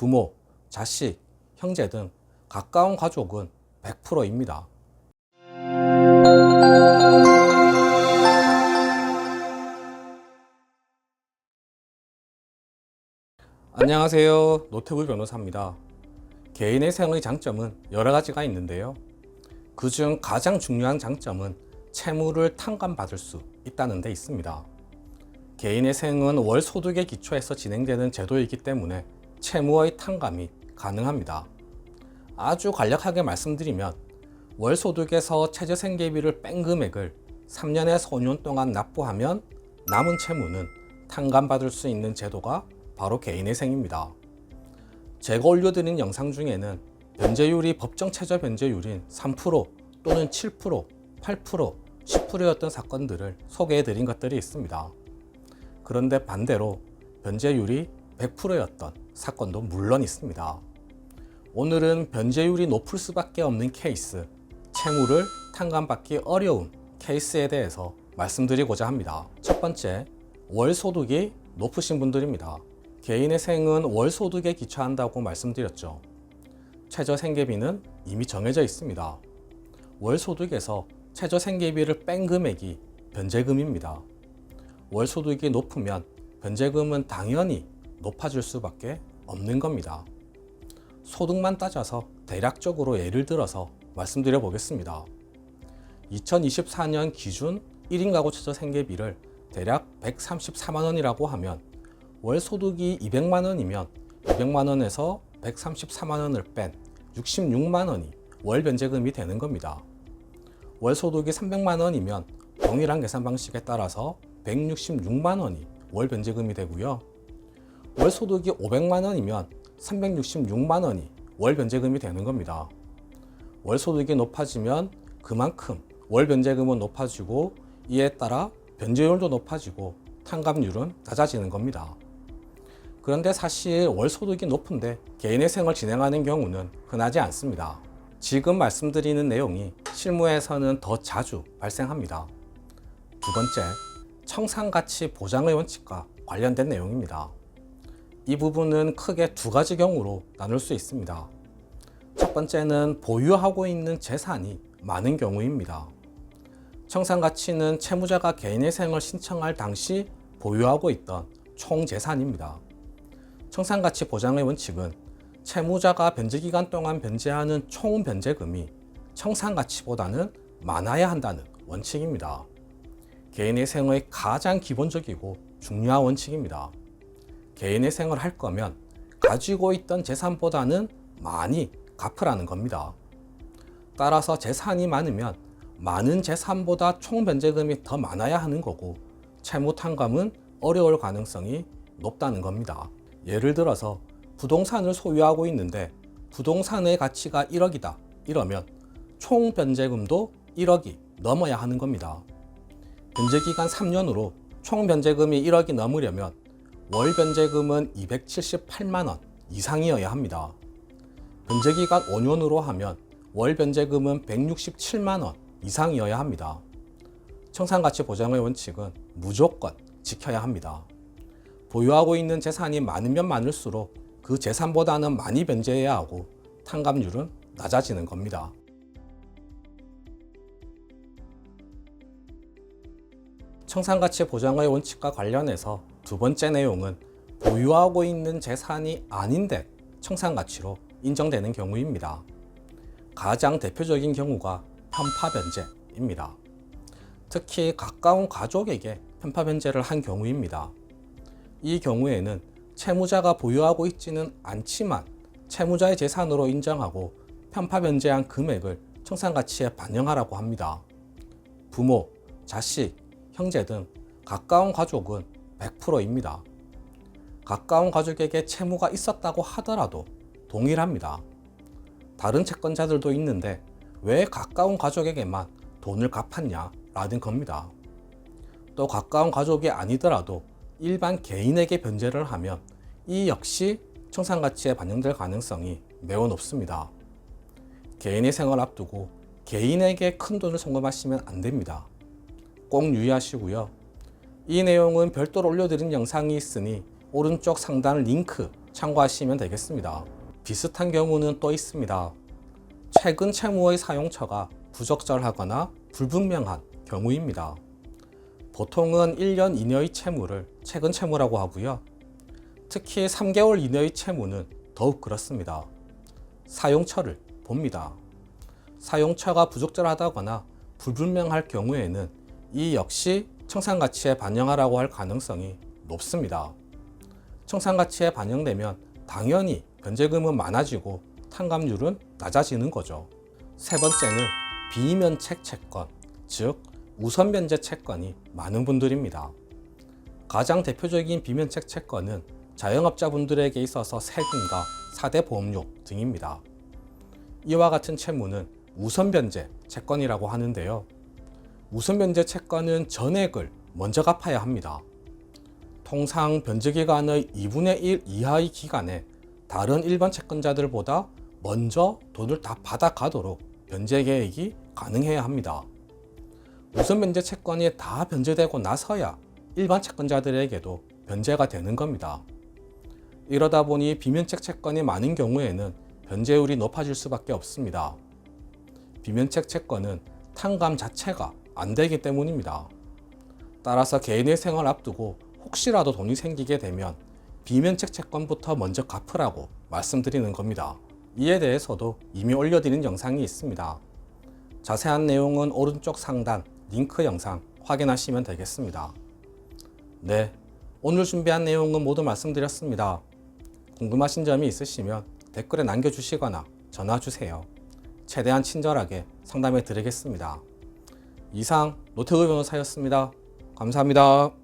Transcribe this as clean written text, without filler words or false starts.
부모, 자식, 형제 등 가까운 가족은 100%입니다. 안녕하세요. 노태우 변호사입니다. 개인의 생의 장점은 여러 가지가 있는데요. 그중 가장 중요한 장점은 채무를 탕감받을 수 있다는 데 있습니다. 개인의 생은 월 소득에 기초해서 진행되는 제도이기 때문에 채무의 탕감이 가능합니다. 아주 간략하게 말씀드리면 월 소득에서 최저생계비를 뺀 금액을 3년에서 5년 동안 납부하면 남은 채무는 탕감받을 수 있는 제도가 바로 개인의 생입니다. 제가 올려드린 영상 중에는 변제율이 법정 최저 변제율인 3% 또는 7%, 8%, 10%였던 사건들을 소개해드린 것들이 있습니다. 그런데 반대로 변제율이 100%였던 사건도 물론 있습니다. 오늘은 변제율이 높을 수밖에 없는 케이스, 채무를 탕감받기 어려운 케이스에 대해서 말씀드리고자 합니다. 첫 번째, 월 소득이 높으신 분들입니다. 개인의 생은 월 소득에 기초한다고 말씀드렸죠. 최저 생계비는 이미 정해져 있습니다. 월 소득에서 최저 생계비를 뺀 금액이 변제금입니다. 월 소득이 높으면 변제금은 당연히 높아질 수밖에 없는 겁니다. 소득만 따져서 대략적으로 예를 들어서 말씀드려 보겠습니다. 2024년 기준 1인 가구 최저 생계비를 대략 134만 원이라고 하면 월 소득이 200만 원이면 200만 원에서 134만 원을 뺀 66만 원이 월 변제금이 되는 겁니다. 월 소득이 300만 원이면 동일한 계산 방식에 따라서 166만 원이 월 변제금이 되고요. 월 소득이 500만 원이면 366만 원이 월 변제금이 되는 겁니다. 월 소득이 높아지면 그만큼 월 변제금은 높아지고 이에 따라 변제율도 높아지고 탕감률은 낮아지는 겁니다. 그런데 사실 월 소득이 높은데 개인의 생을 진행하는 경우는 흔하지 않습니다. 지금 말씀드리는 내용이 실무에서는 더 자주 발생합니다. 두 번째, 청산가치 보장의 원칙과 관련된 내용입니다. 이 부분은 크게 두 가지 경우로 나눌 수 있습니다. 첫 번째는 보유하고 있는 재산이 많은 경우입니다. 청산가치는 채무자가 개인의 생을 신청할 당시 보유하고 있던 총 재산입니다. 청산가치 보장의 원칙은 채무자가 변제기간 동안 변제하는 총 변제금이 청산가치보다는 많아야 한다는 원칙입니다. 개인의 생의 가장 기본적이고 중요한 원칙입니다. 개인의 생을 할 거면 가지고 있던 재산보다는 많이 갚으라는 겁니다. 따라서 재산이 많으면 많은 재산보다 총 변제금이 더 많아야 하는 거고 채무 탕감은 어려울 가능성이 높다는 겁니다. 예를 들어서 부동산을 소유하고 있는데 부동산의 가치가 1억이다 이러면 총 변제금도 1억이 넘어야 하는 겁니다. 변제기간 3년으로 총 변제금이 1억이 넘으려면 월 변제금은 278만 원 이상이어야 합니다. 변제기간 5년으로 하면 월 변제금은 167만 원 이상이어야 합니다. 청산가치 보장의 원칙은 무조건 지켜야 합니다. 보유하고 있는 재산이 많으면 많을수록 그 재산보다는 많이 변제해야 하고 탕감률은 낮아지는 겁니다. 청산가치 보장의 원칙과 관련해서 두 번째 내용은 보유하고 있는 재산이 아닌데 청산가치로 인정되는 경우입니다. 가장 대표적인 경우가 편파변제입니다. 특히 가까운 가족에게 편파변제를 한 경우입니다. 이 경우에는 채무자가 보유하고 있지는 않지만 채무자의 재산으로 인정하고 편파변제한 금액을 청산가치에 반영하라고 합니다. 부모, 자식, 형제 등 가까운 가족은 100%입니다. 가까운 가족에게 채무가 있었다고 하더라도 동일합니다. 다른 채권자들도 있는데 왜 가까운 가족에게만 돈을 갚았냐라는 겁니다. 또 가까운 가족이 아니더라도 일반 개인에게 변제를 하면 이 역시 청산가치에 반영될 가능성이 매우 높습니다. 개인의 생을 앞두고 개인에게 큰 돈을 송금하시면 안 됩니다. 꼭 유의하시고요. 이 내용은 별도로 올려드린 영상이 있으니 오른쪽 상단 링크 참고하시면 되겠습니다. 비슷한 경우는 또 있습니다. 최근 채무의 사용처가 부적절하거나 불분명한 경우입니다. 보통은 1년 이내의 채무를 최근 채무라고 하고요. 특히 3개월 이내의 채무는 더욱 그렇습니다. 사용처를 봅니다. 사용처가 부적절하다거나 불분명할 경우에는 이 역시 청산가치에 반영하라고 할 가능성이 높습니다. 청산가치에 반영되면 당연히 변제금은 많아지고 탕감률은 낮아지는 거죠. 세 번째는 비면책 채권, 즉 우선 변제 채권이 많은 분들입니다. 가장 대표적인 비면책 채권은 자영업자분들에게 있어서 세금과 4대 보험료 등입니다. 이와 같은 채무는 우선 변제 채권이라고 하는데요. 우선 변제 채권은 전액을 먼저 갚아야 합니다. 통상 변제 기간의 2분의 1 이하의 기간에 다른 일반 채권자들보다 먼저 돈을 다 받아가도록 변제 계획이 가능해야 합니다. 우선 변제 채권이 다 변제되고 나서야 일반 채권자들에게도 변제가 되는 겁니다. 이러다 보니 비면책 채권이 많은 경우에는 변제율이 높아질 수밖에 없습니다. 비면책 채권은 탕감 자체가 안 되기 때문입니다. 따라서 개인의 생활을 앞두고 혹시라도 돈이 생기게 되면 비면책 채권부터 먼저 갚으라고 말씀드리는 겁니다. 이에 대해서도 이미 올려드린 영상이 있습니다. 자세한 내용은 오른쪽 상단 링크 영상 확인하시면 되겠습니다. 네, 오늘 준비한 내용은 모두 말씀드렸습니다. 궁금하신 점이 있으시면 댓글에 남겨주시거나 전화주세요. 최대한 친절하게 상담해 드리겠습니다. 이상 노태우 변호사였습니다. 감사합니다.